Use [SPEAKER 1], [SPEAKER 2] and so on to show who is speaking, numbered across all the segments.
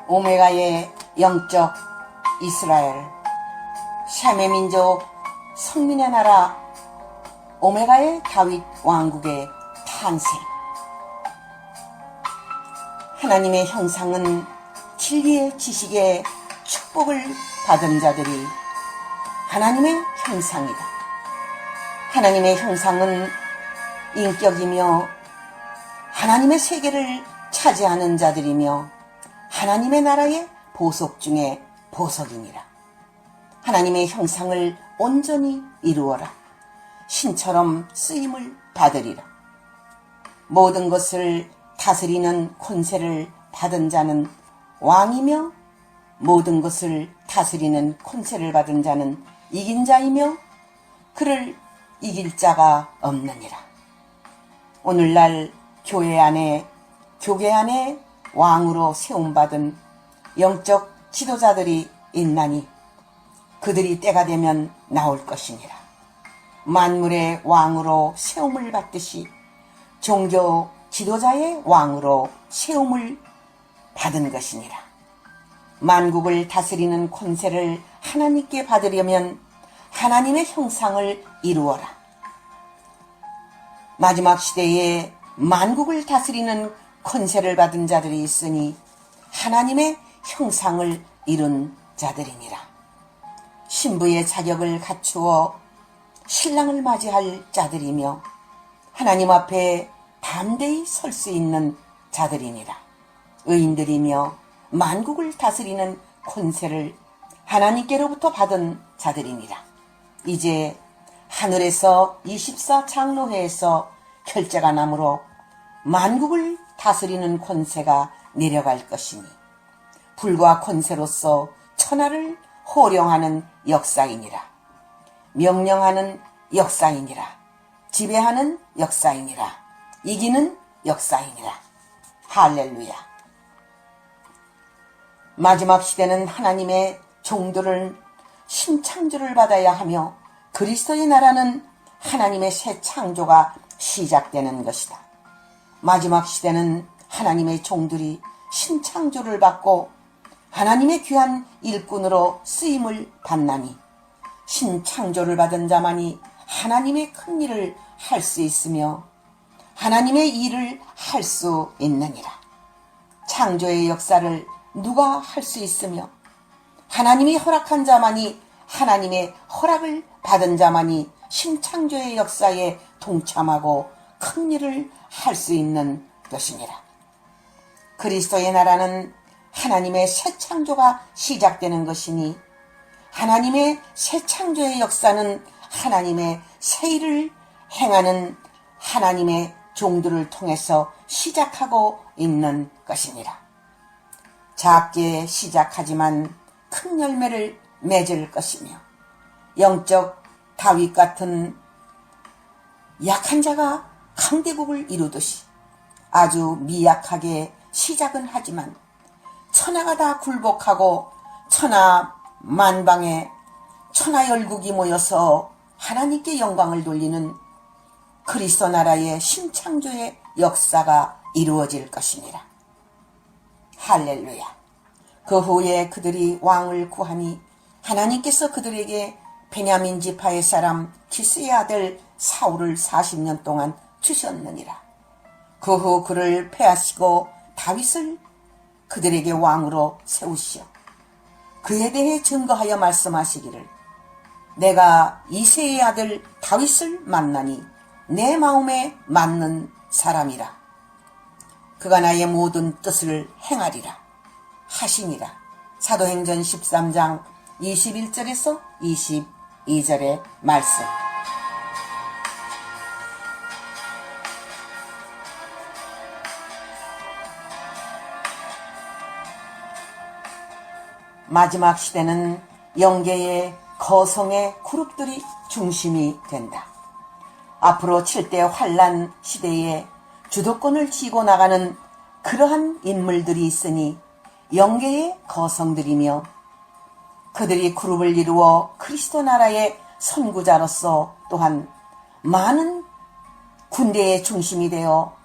[SPEAKER 1] 오메가의 영적 이스라엘, 셈의 민족, 성민의 나라, 오메가의 다윗 왕국의 탄생. 하나님의 형상은 진리의 지식의 축복을 받은 자들이 하나님의 형상이다. 하나님의 형상은 인격이며 하나님의 세계를 차지하는 자들이며 하나님의 나라의 보석 중에 보석이니라. 하나님의 형상을 온전히 이루어라. 신처럼 쓰임을 받으리라. 모든 것을 다스리는 권세를 받은 자는 왕이며 모든 것을 다스리는 권세를 받은 자는 이긴 자이며 그를 이길 자가 없느니라. 오늘날 교회 안에 왕으로 세움받은 영적 지도자들이 있나니 그들이 때가 되면 나올 것이니라. 만물의 왕으로 세움을 받듯이 종교 지도자의 왕으로 세움을 받은 것이니라. 만국을 다스리는 권세를 하나님께 받으려면 하나님의 형상을 이루어라. 마지막 시대에 만국을 다스리는 권세를 받은 자들이 있으니 하나님의 형상을 이룬 자들이니라. 신부의 자격을 갖추어 신랑을 맞이할 자들이며 하나님 앞에 담대히 설 수 있는 자들이니라. 의인들이며 만국을 다스리는 권세를 하나님께로부터 받은 자들이니라. 이제 하늘에서 24장로회에서 결제가 나므로 만국을 다스리는 권세가 내려갈 것이니 불과 권세로서 천하를 호령하는 역사이니라. 명령하는 역사이니라. 지배하는 역사이니라. 이기는 역사이니라. 할렐루야. 마지막 시대는 하나님의 종들을 신창조를 받아야 하며 그리스도의 나라는 하나님의 새 창조가 시작되는 것이다. 마지막 시대는 하나님의 종들이 신창조를 받고 하나님의 귀한 일꾼으로 쓰임을 받나니 신창조를 받은 자만이 하나님의 큰 일을 할 수 있으며 하나님의 일을 할 수 있느니라. 창조의 역사를 누가 할 수 있으며 하나님이 허락한 자만이 하나님의 허락을 받은 자만이 신창조의 역사에 동참하고 큰 일을 할 수 있는 것이니라. 그리스도의 나라는 하나님의 새 창조가 시작되는 것이니 하나님의 새 창조의 역사는 하나님의 새 일을 행하는 하나님의 종들을 통해서 시작하고 있는 것이니라. 작게 시작하지만 큰 열매를 맺을 것이며 영적 다윗 같은 약한 자가 강대국을 이루듯이 아주 미약하게 시작은 하지만 천하가 다 굴복하고 천하 만방에 천하 열국이 모여서 하나님께 영광을 돌리는 그리스도 나라의 신창조의 역사가 이루어질 것이니라. 할렐루야. 그 후에 그들이 왕을 구하니 하나님께서 그들에게 베냐민 지파의 사람 기스의 아들 사울을 40년 동안 주셨느니라. 그 후 그를 패하시고 다윗을 그들에게 왕으로 세우시어 그에 대해 증거하여 말씀하시기를 내가 이새의 아들 다윗을 만나니 내 마음에 맞는 사람이라. 그가 나의 모든 뜻을 행하리라 하시니라. 사도행전 13장 21절에서 22절의 말씀. 마지막 시대는 영계의 거성의 그룹들이 중심이 된다. 앞으로 7대 환란 시대에 주도권을 쥐고 나가는 그러한 인물들이 있으니 영계의 거성들이며 그들이 그룹을 이루어 그리스도 나라의 선구자로서 또한 많은 군대의 중심이 되어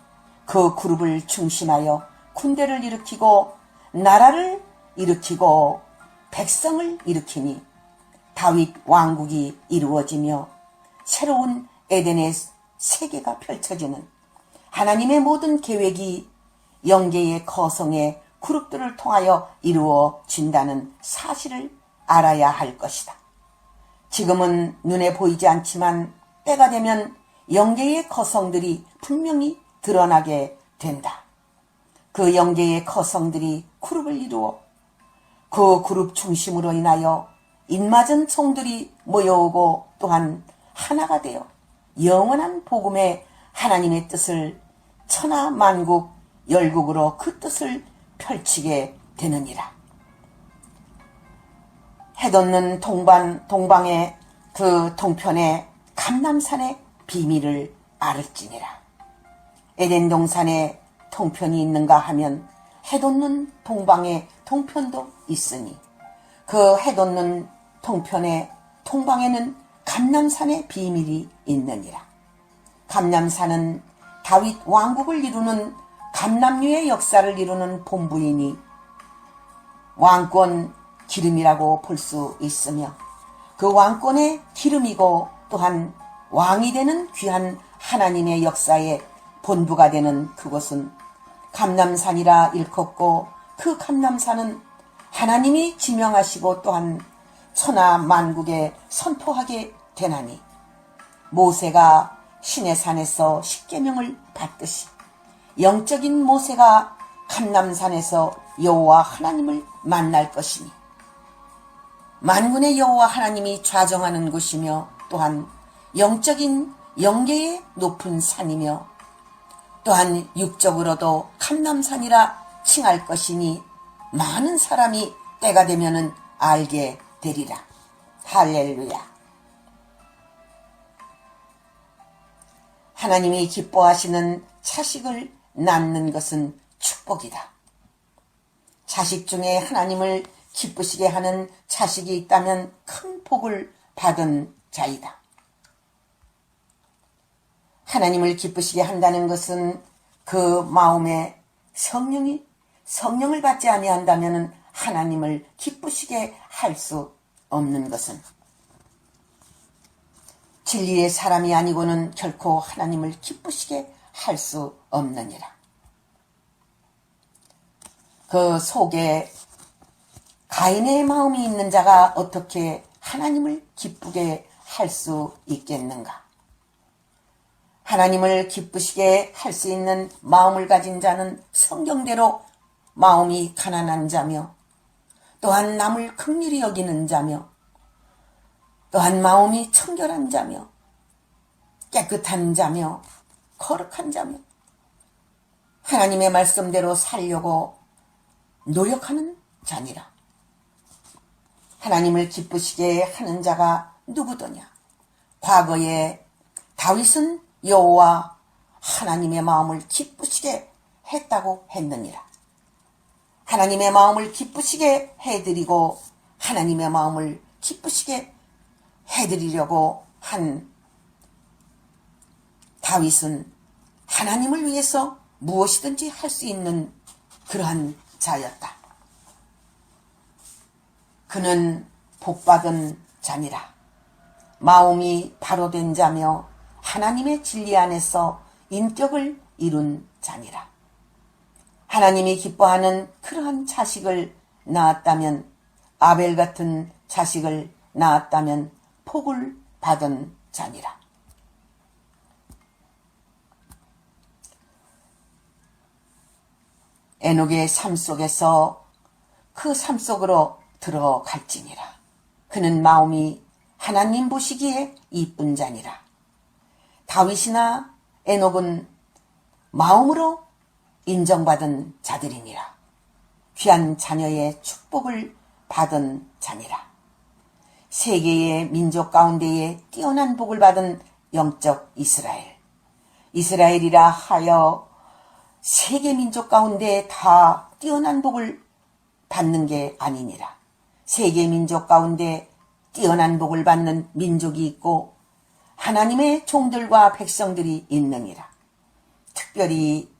[SPEAKER 1] 그 그룹을 중심하여 군대를 일으키고 나라를 일으키고 백성을 일으키니 다윗 왕국이 이루어지며 새로운 에덴의 세계가 펼쳐지는 하나님의 모든 계획이 영계의 거성의 그룹들을 통하여 이루어진다는 사실을 알아야 할 것이다. 지금은 눈에 보이지 않지만 때가 되면 영계의 거성들이 분명히 드러나게 된다. 그 영계의 거성들이 그룹을 이루어 그 그룹 중심으로 인하여 입맞은 종들이 모여오고 또한 하나가 되어 영원한 복음의 하나님의 뜻을 천하 만국 열국으로 그 뜻을 펼치게 되느니라. 해돋는 동방의 그 동편의 감람산의 비밀을 알을지니라. 에덴 동산에 동편이 있는가 하면 해돋는 동방의 동편도 있으니 그 해돋는 동편의 동방에는 감람산의 비밀이 있느니라. 감람산은 다윗 왕국을 이루는 감람류의 역사를 이루는 본부이니 왕권 기름이라고 볼 수 있으며 그 왕권의 기름이고 또한 왕이 되는 귀한 하나님의 역사의 본부가 되는 그곳은 감람산이라 일컫고 그 감람산은 하나님이 지명하시고 또한 천하 만국에 선포하게 되나니 모세가 시내산에서 십계명을 받듯이 영적인 모세가 감람산에서 여호와 하나님을 만날 것이니 만군의 여호와 하나님이 좌정하는 곳이며 또한 영적인 영계의 높은 산이며 또한 육적으로도 감람산이라 칭할 것이니 많은 사람이 때가 되면은 알게 되리라. 할렐루야. 하나님이 기뻐하시는 자식을 낳는 것은 축복이다. 자식 중에 하나님을 기쁘시게 하는 자식이 있다면 큰 복을 받은 자이다. 하나님을 기쁘시게 한다는 것은 그 마음에 성령을 받지 아니한다면 하나님을 기쁘시게 할 수 없는 것은 진리의 사람이 아니고는 결코 하나님을 기쁘시게 할 수 없느니라. 그 속에 가인의 마음이 있는 자가 어떻게 하나님을 기쁘게 할 수 있겠는가? 하나님을 기쁘시게 할 수 있는 마음을 가진 자는 성경대로 마음이 가난한 자며 또한 남을 긍휼히 여기는 자며 또한 마음이 청결한 자며 깨끗한 자며 거룩한 자며 하나님의 말씀대로 살려고 노력하는 자니라. 하나님을 기쁘시게 하는 자가 누구더냐? 과거에 다윗은 여호와 하나님의 마음을 기쁘시게 했다고 했느니라. 하나님의 마음을 기쁘시게 해드리고 하나님의 마음을 기쁘시게 해드리려고 한 다윗은 하나님을 위해서 무엇이든지 할 수 있는 그러한 자였다. 그는 복받은 자니라. 마음이 바로 된 자며 하나님의 진리 안에서 인격을 이룬 자니라. 하나님이 기뻐하는 그러한 자식을 낳았다면, 아벨 같은 자식을 낳았다면 복을 받은 자니라. 에녹의 삶 속에서 그 삶 속으로 들어갈지니라. 그는 마음이 하나님 보시기에 이쁜 자니라. 다윗이나 에녹은 마음으로 인정받은 자들이니라. 귀한 자녀의 축복을 받은 자니라. 세계의 민족 가운데에 뛰어난 복을 받은 영적 이스라엘. 이스라엘이라 하여 세계 민족 가운데 다 뛰어난 복을 받는 게 아니니라. 세계 민족 가운데 뛰어난 복을 받는 민족이 있고 하나님의 종들과 백성들이 있느니라. 특별히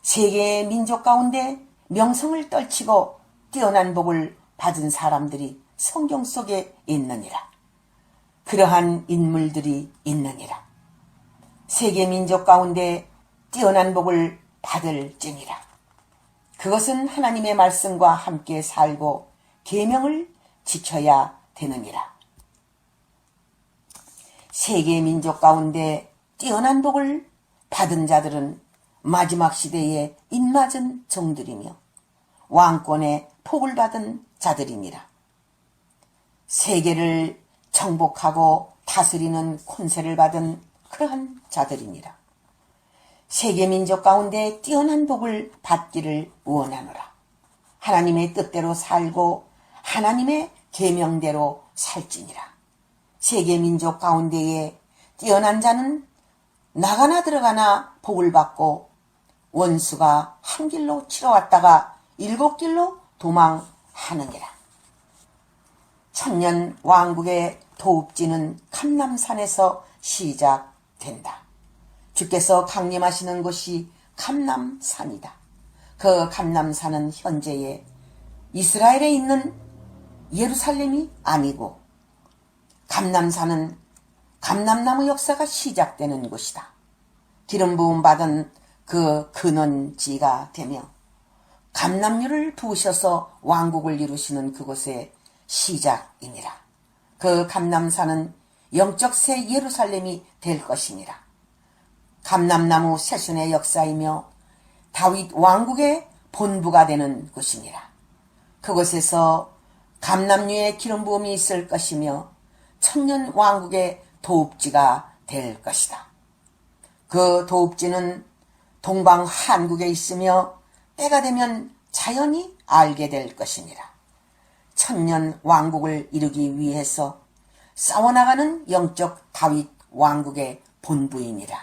[SPEAKER 1] 세계의 민족 가운데 명성을 떨치고 뛰어난 복을 받은 사람들이 성경 속에 있느니라. 그러한 인물들이 있느니라. 세계 민족 가운데 뛰어난 복을 받을지니라. 그것은 하나님의 말씀과 함께 살고 계명을 지켜야 되느니라. 세계 민족 가운데 뛰어난 복을 받은 자들은 마지막 시대에 입맞은 종들이며 왕권의 복을 받은 자들이니라. 세계를 정복하고 다스리는 권세를 받은 그러한 자들이니라. 세계 민족 가운데 뛰어난 복을 받기를 원하노라. 하나님의 뜻대로 살고 하나님의 계명대로 살지니라. 세계 민족 가운데에 뛰어난 자는 나가나 들어가나 복을 받고 원수가 한 길로 치러왔다가 7길로 도망하느니라. 천년 왕국의 도읍지는 감람산에서 시작된다. 주께서 강림하시는 곳이 감람산이다. 그 감람산은 현재의 이스라엘에 있는 예루살렘이 아니고 감람산은 감람나무 역사가 시작되는 곳이다. 기름 부음 받은 그 근원지가 되며 감람류를 부으셔서 왕국을 이루시는 그곳의 시작이니라. 그 감람산은 영적 새 예루살렘이 될 것이니라. 감람나무 세순의 역사이며 다윗 왕국의 본부가 되는 곳이니라. 그곳에서 감람류의 기름 부음이 있을 것이며 천년 왕국의 도읍지가 될 것이다. 그 도읍지는 동방 한국에 있으며 때가 되면 자연히 알게 될 것이니라. 천년 왕국을 이루기 위해서 싸워나가는 영적 다윗 왕국의 본부이니라.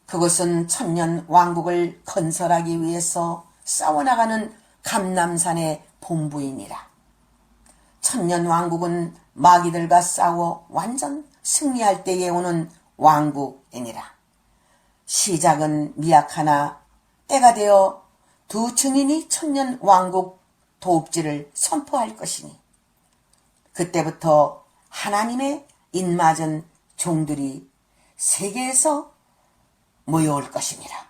[SPEAKER 1] 그것은 천년 왕국을 건설하기 위해서 싸워나가는 감람산의 본부이니라. 천년 왕국은 마귀들과 싸워 완전 승리할 때에 오는 왕국이니라. 시작은 미약하나 때가 되어 두 증인이 천년 왕국 도읍지를 선포할 것이니 그때부터 하나님의 인맞은 종들이 세계에서 모여올 것이니라.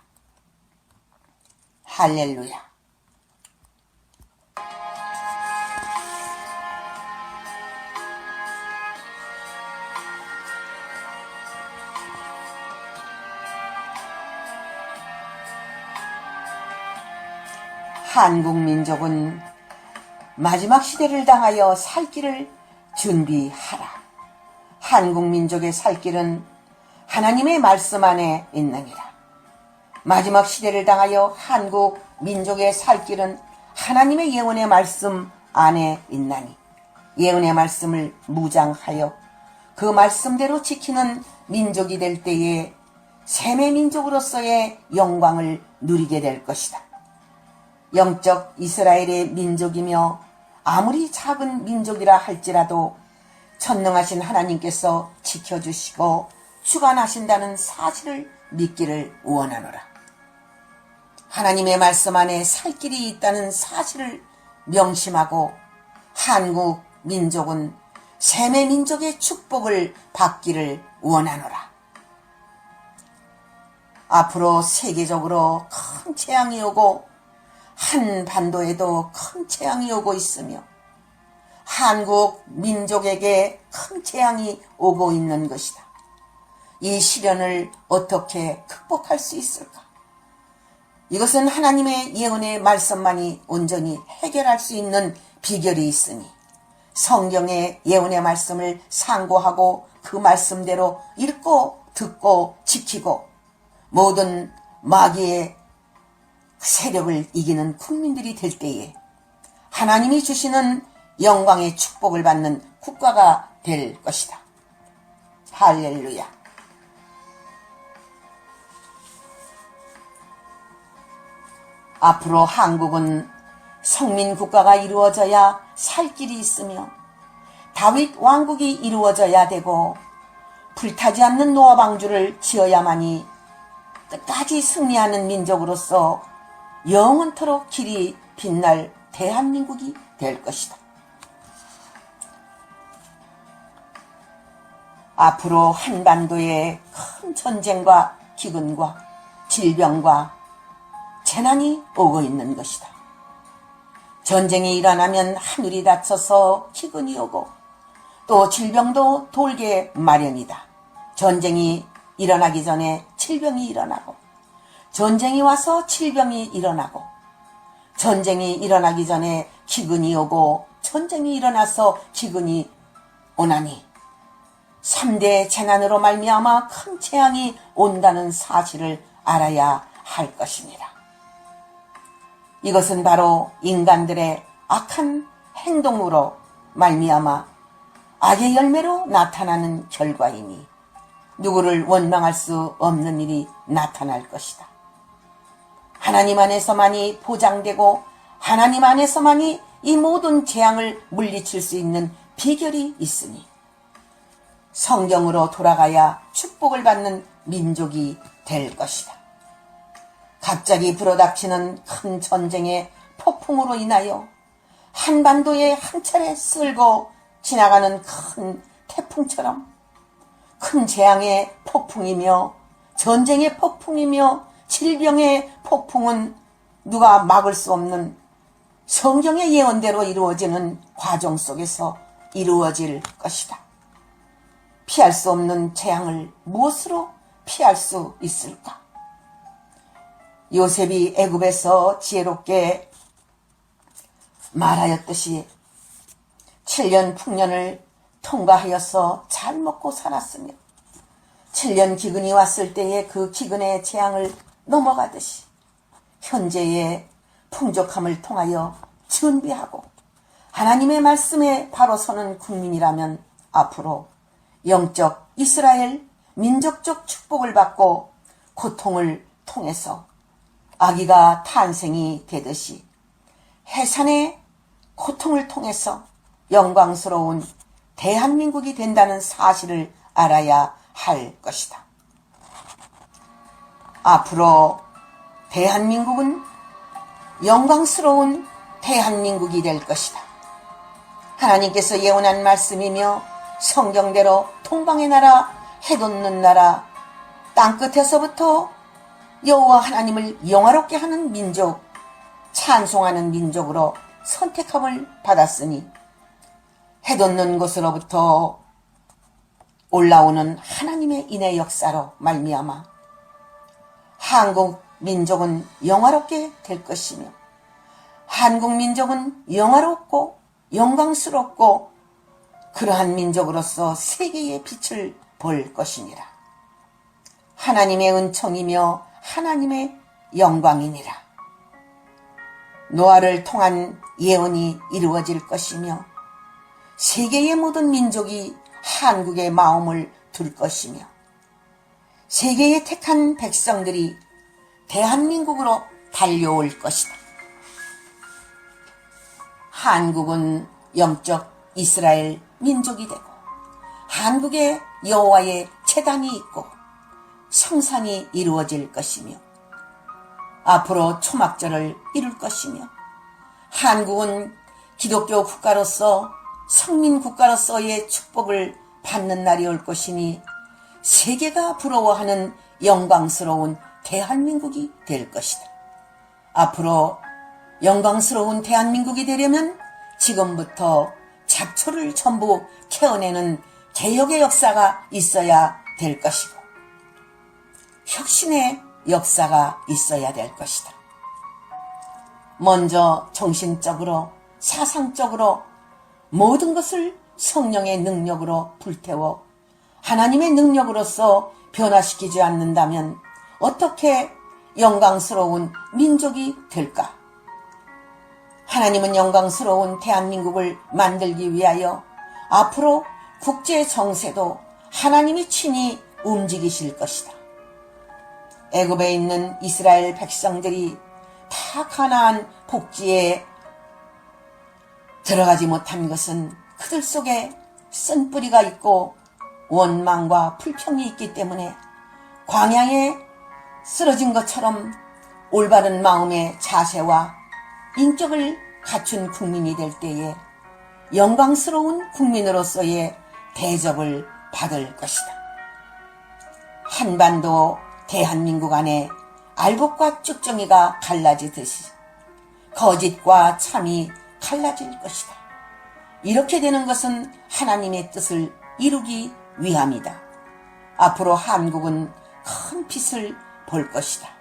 [SPEAKER 1] 할렐루야. 한국 민족은 마지막 시대를 당하여 살 길을 준비하라. 한국 민족의 살 길은 하나님의 말씀 안에 있느니라. 마지막 시대를 당하여 한국 민족의 살 길은 하나님의 예언의 말씀 안에 있나니 예언의 말씀을 무장하여 그 말씀대로 지키는 민족이 될 때에 셈의 민족으로서의 영광을 누리게 될 것이다. 영적 이스라엘의 민족이며 아무리 작은 민족이라 할지라도 전능하신 하나님께서 지켜주시고 주관하신다는 사실을 믿기를 원하노라. 하나님의 말씀 안에 살 길이 있다는 사실을 명심하고 한국 민족은 셈의 민족의 축복을 받기를 원하노라. 앞으로 세계적으로 큰 재앙이 오고 한 반도에도 큰 재앙이 오고 있으며 한국 민족에게 큰 재앙이 오고 있는 것이다. 이 시련을 어떻게 극복할 수 있을까? 이것은 하나님의 예언의 말씀만이 온전히 해결할 수 있는 비결이 있으니 성경의 예언의 말씀을 상고하고 그 말씀대로 읽고 듣고 지키고 모든 마귀의 세력을 이기는 국민들이 될 때에 하나님이 주시는 영광의 축복을 받는 국가가 될 것이다. 할렐루야. 앞으로 한국은 성민 국가가 이루어져야 살 길이 있으며 다윗 왕국이 이루어져야 되고 불타지 않는 노아 방주를 지어야만이 끝까지 승리하는 민족으로서 영원토록 길이 빛날 대한민국이 될 것이다. 앞으로 한반도에 큰 전쟁과 기근과 질병과 재난이 오고 있는 것이다. 전쟁이 일어나면 하늘이 닫혀서 기근이 오고 또 질병도 돌게 마련이다. 전쟁이 일어나기 전에 질병이 일어나고 전쟁이 와서 질병이 일어나고 전쟁이 일어나기 전에 기근이 오고 전쟁이 일어나서 기근이 오나니 3대 재난으로 말미암아 큰 재앙이 온다는 사실을 알아야 할 것입니다. 이것은 바로 인간들의 악한 행동으로 말미암아 악의 열매로 나타나는 결과이니 누구를 원망할 수 없는 일이 나타날 것이다. 하나님 안에서만이 보장되고 하나님 안에서만이 이 모든 재앙을 물리칠 수 있는 비결이 있으니 성경으로 돌아가야 축복을 받는 민족이 될 것이다. 갑자기 불어닥치는 큰 전쟁의 폭풍으로 인하여 한반도에 한 차례 쓸고 지나가는 큰 태풍처럼 큰 재앙의 폭풍이며 전쟁의 폭풍이며 질병의 폭풍은 누가 막을 수 없는 성경의 예언대로 이루어지는 과정 속에서 이루어질 것이다. 피할 수 없는 재앙을 무엇으로 피할 수 있을까? 요셉이 애굽에서 지혜롭게 말하였듯이 7년 풍년을 통과하여서 잘 먹고 살았으며 7년 기근이 왔을 때에 그 기근의 재앙을 넘어가듯이 현재의 풍족함을 통하여 준비하고 하나님의 말씀에 바로 서는 국민이라면 앞으로 영적 이스라엘 민족적 축복을 받고 고통을 통해서 아기가 탄생이 되듯이 해산의 고통을 통해서 영광스러운 대한민국이 된다는 사실을 알아야 할 것이다. 앞으로 대한민국은 영광스러운 대한민국이 될 것이다. 하나님께서 예언한 말씀이며 성경대로 동방의 나라, 해돋는 나라, 땅끝에서부터 여호와 하나님을 영화롭게 하는 민족, 찬송하는 민족으로 선택함을 받았으니 해돋는 곳으로부터 올라오는 하나님의 인의 역사로 말미암아 한국 민족은 영화롭게 될 것이며 한국 민족은 영화롭고 영광스럽고 그러한 민족으로서 세계의 빛을 볼 것이니라. 하나님의 은총이며 하나님의 영광이니라. 노아를 통한 예언이 이루어질 것이며 세계의 모든 민족이 한국의 마음을 둘 것이며 세계의 택한 백성들이 대한민국으로 달려올 것이다. 한국은 영적 이스라엘 민족이 되고 한국에 여호와의 제단이 있고 성산이 이루어질 것이며 앞으로 초막절을 이룰 것이며 한국은 기독교 국가로서 성민 국가로서의 축복을 받는 날이 올 것이니 세계가 부러워하는 영광스러운 대한민국이 될 것이다. 앞으로 영광스러운 대한민국이 되려면 지금부터 잡초를 전부 캐어내는 개혁의 역사가 있어야 될 것이고 혁신의 역사가 있어야 될 것이다. 먼저 정신적으로 사상적으로 모든 것을 성령의 능력으로 불태워 하나님의 능력으로서 변화시키지 않는다면 어떻게 영광스러운 민족이 될까? 하나님은 영광스러운 대한민국을 만들기 위하여 앞으로 국제 정세도 하나님이 친히 움직이실 것이다. 애굽에 있는 이스라엘 백성들이 다 가나안 복지에 들어가지 못한 것은 그들 속에 쓴뿌리가 있고 원망과 불평이 있기 때문에 광야에 쓰러진 것처럼 올바른 마음의 자세와 인격을 갖춘 국민이 될 때에 영광스러운 국민으로서의 대접을 받을 것이다. 한반도 대한민국 안에 알곡과 쭉정이가 갈라지듯이 거짓과 참이 갈라질 것이다. 이렇게 되는 것은 하나님의 뜻을 이루기 위함이다. 앞으로 한국은 큰 빛을 볼 것이다.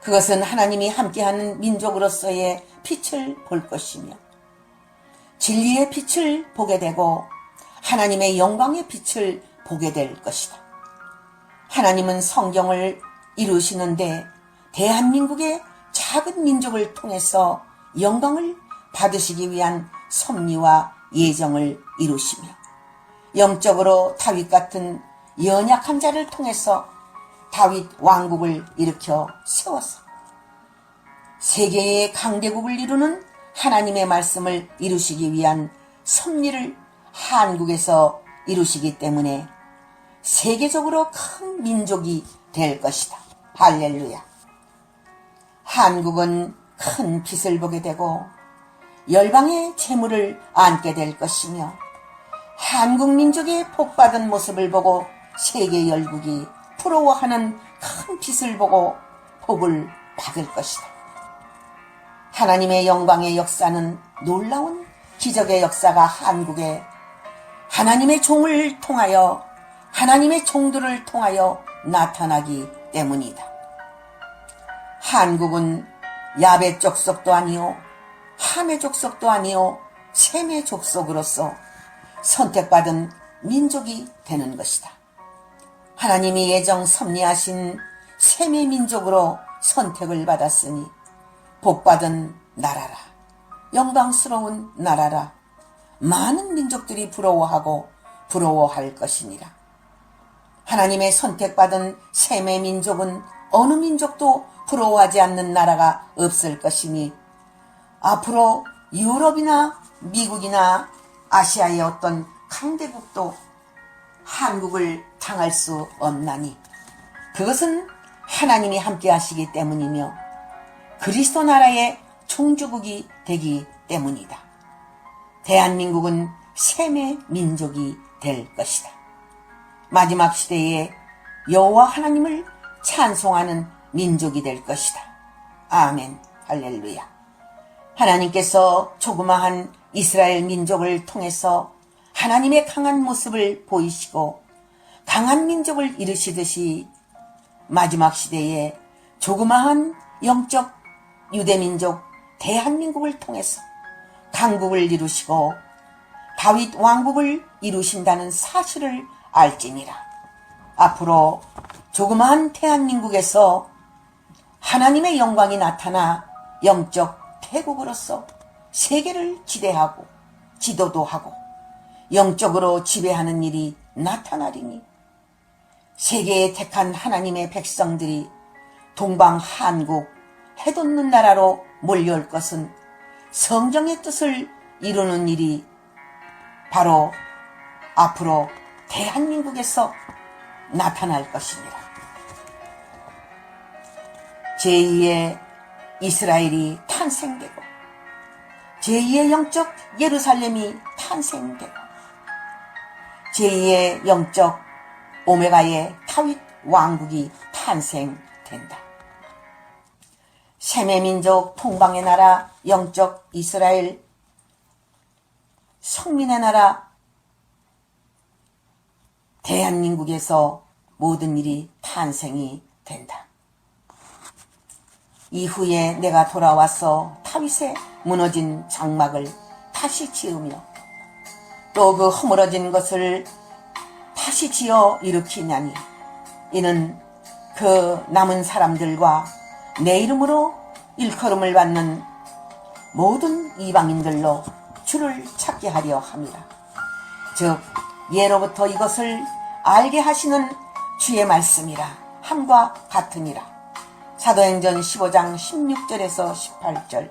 [SPEAKER 1] 그것은 하나님이 함께하는 민족으로서의 빛을 볼 것이며 진리의 빛을 보게 되고 하나님의 영광의 빛을 보게 될 것이다. 하나님은 성경을 이루시는데 대한민국의 작은 민족을 통해서 영광을 받으시기 위한 섭리와 예정을 이루시며 영적으로 다윗 같은 연약한 자를 통해서 다윗 왕국을 일으켜 세워서 세계의 강대국을 이루는 하나님의 말씀을 이루시기 위한 섭리를 한국에서 이루시기 때문에 세계적으로 큰 민족이 될 것이다. 할렐루야. 한국은 큰 빛을 보게 되고 열방의 재물을 안게 될 것이며 한국 민족의 복받은 모습을 보고 세계 열국이 부러워하는 큰 빛을 보고 복을 받을 것이다. 하나님의 영광의 역사는 놀라운 기적의 역사가 한국에 하나님의 종을 통하여 하나님의 종들을 통하여 나타나기 때문이다. 한국은 야벳 족속도 아니요 함의 족속도 아니요 셈의 족속으로서 선택받은 민족이 되는 것이다. 하나님이 예정 섭리하신 셈의 민족으로 선택을 받았으니 복받은 나라라, 영광스러운 나라라, 많은 민족들이 부러워하고 부러워할 것이니라. 하나님의 선택받은 셈의 민족은 어느 민족도 부러워하지 않는 나라가 없을 것이니 앞으로 유럽이나 미국이나 아시아의 어떤 강대국도 한국을 당할 수 없나니 그것은 하나님이 함께 하시기 때문이며 그리스도 나라의 종주국이 되기 때문이다. 대한민국은 셈의 민족이 될 것이다. 마지막 시대에 여호와 하나님을 찬송하는 민족이 될 것이다. 아멘. 할렐루야. 하나님께서 조그마한 이스라엘 민족을 통해서 하나님의 강한 모습을 보이시고 강한 민족을 이루시듯이 마지막 시대에 조그마한 영적 유대민족 대한민국을 통해서 강국을 이루시고 다윗 왕국을 이루신다는 사실을 알지니라. 앞으로 조그마한 대한민국에서 하나님의 영광이 나타나 영적 태국으로서 세계를 지배하고 지도도 하고 영적으로 지배하는 일이 나타나리니 세계에 택한 하나님의 백성들이 동방 한국 해돋는 나라로 몰려올 것은 성경의 뜻을 이루는 일이 바로 앞으로 대한민국에서 나타날 것입니다. 제2의 이스라엘이 탄생되고 제2의 영적 예루살렘이 탄생되고 제2의 영적 오메가의 다윗 왕국이 탄생된다. 셈의 민족 통방의 나라 영적 이스라엘 성민의 나라 대한민국에서 모든 일이 탄생이 된다. 이후에 내가 돌아와서 다윗의 무너진 장막을 다시 지으며 또 그 허물어진 것을 다시 지어 일으키냐니 이는 그 남은 사람들과 내 이름으로 일컬음을 받는 모든 이방인들로 주를 찾게 하려 함이라. 즉 예로부터 이것을 알게 하시는 주의 말씀이라 함과 같으니라. 사도행전 15장 16절에서 18절.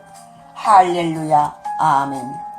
[SPEAKER 1] 할렐루야. 아멘.